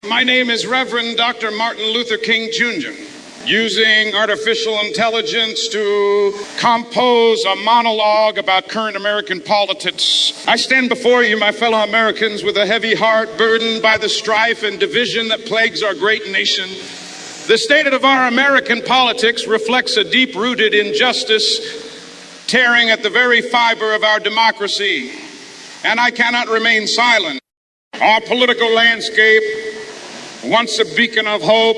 My name is Reverend Dr. Martin Luther King Jr. Using artificial intelligence to compose a monologue about current American politics, I stand before you, my fellow Americans, with a heavy heart burdened by the strife and division that plagues our great nation. The state of our American politics reflects a deep-rooted injustice tearing at the very fiber of our democracy, and I cannot remain silent. Our political landscape, once a beacon of hope,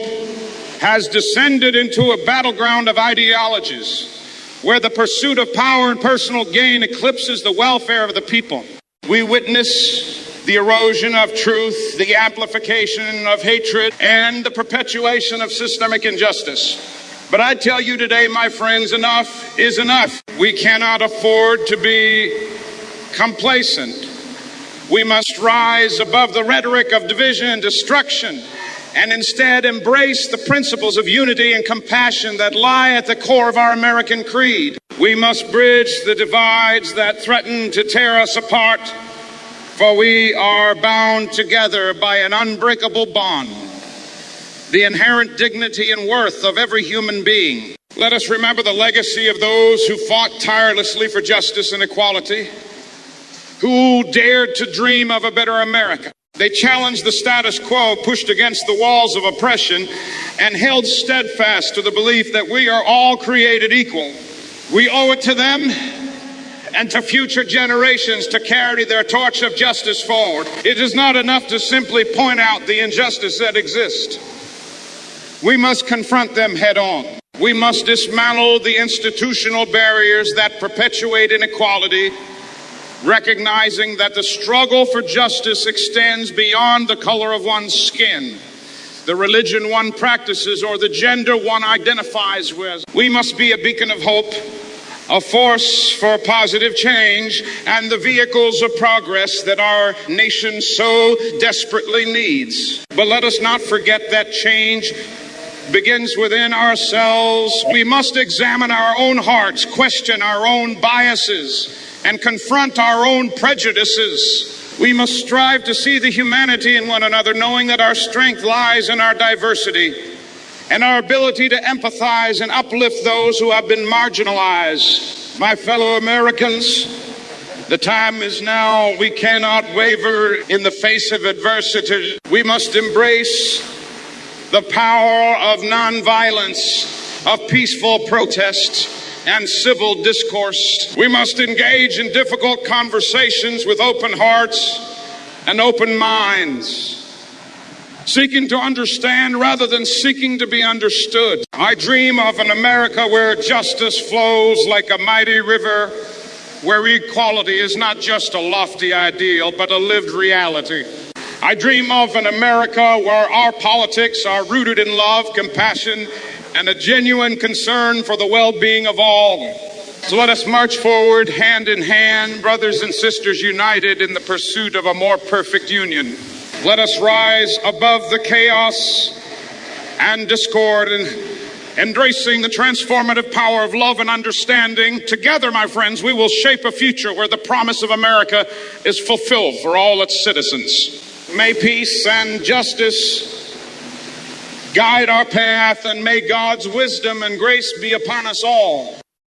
has descended into a battleground of ideologies where the pursuit of power and personal gain eclipses the welfare of the people. We witness the erosion of truth, the amplification of hatred, and the perpetuation of systemic injustice. But I tell you today, my friends, enough is enough. We cannot afford to be complacent. We must rise above the rhetoric of division and destruction and instead embrace the principles of unity and compassion that lie at the core of our American creed. We must bridge the divides that threaten to tear us apart, for we are bound together by an unbreakable bond, the inherent dignity and worth of every human being. Let us remember the legacy of those who fought tirelessly for justice and equality, who dared to dream of a better America. They challenged the status quo, pushed against the walls of oppression, and held steadfast to the belief that we are all created equal. We owe it to them and to future generations to carry their torch of justice forward. It is not enough to simply point out the injustice that exists. We must confront them head on. We must dismantle the institutional barriers that perpetuate inequality, recognizing that the struggle for justice extends beyond the color of one's skin, the religion one practices, or the gender one identifies with. We must be a beacon of hope, a force for positive change, and the vehicles of progress that our nation so desperately needs. But let us not forget that change begins within ourselves. We must examine our own hearts, question our own biases, and confront our own prejudices. We must strive to see the humanity in one another, knowing that our strength lies in our diversity and our ability to empathize and uplift those who have been marginalized. My fellow Americans, the time is now. We cannot waver in the face of adversity. We must embrace the power of nonviolence, of peaceful protest, and civil discourse. We must engage in difficult conversations with open hearts and open minds, seeking to understand rather than seeking to be understood. I dream of an America where justice flows like a mighty river, where equality is not just a lofty ideal, but a lived reality. I dream of an America where our politics are rooted in love, compassion, and a genuine concern for the well-being of all. So let us march forward hand in hand, brothers and sisters united in the pursuit of a more perfect union. Let us rise above the chaos and discord and embracing the transformative power of love and understanding. Together, my friends, we will shape a future where the promise of America is fulfilled for all its citizens. May peace and justice guide our path, and may God's wisdom and grace be upon us all.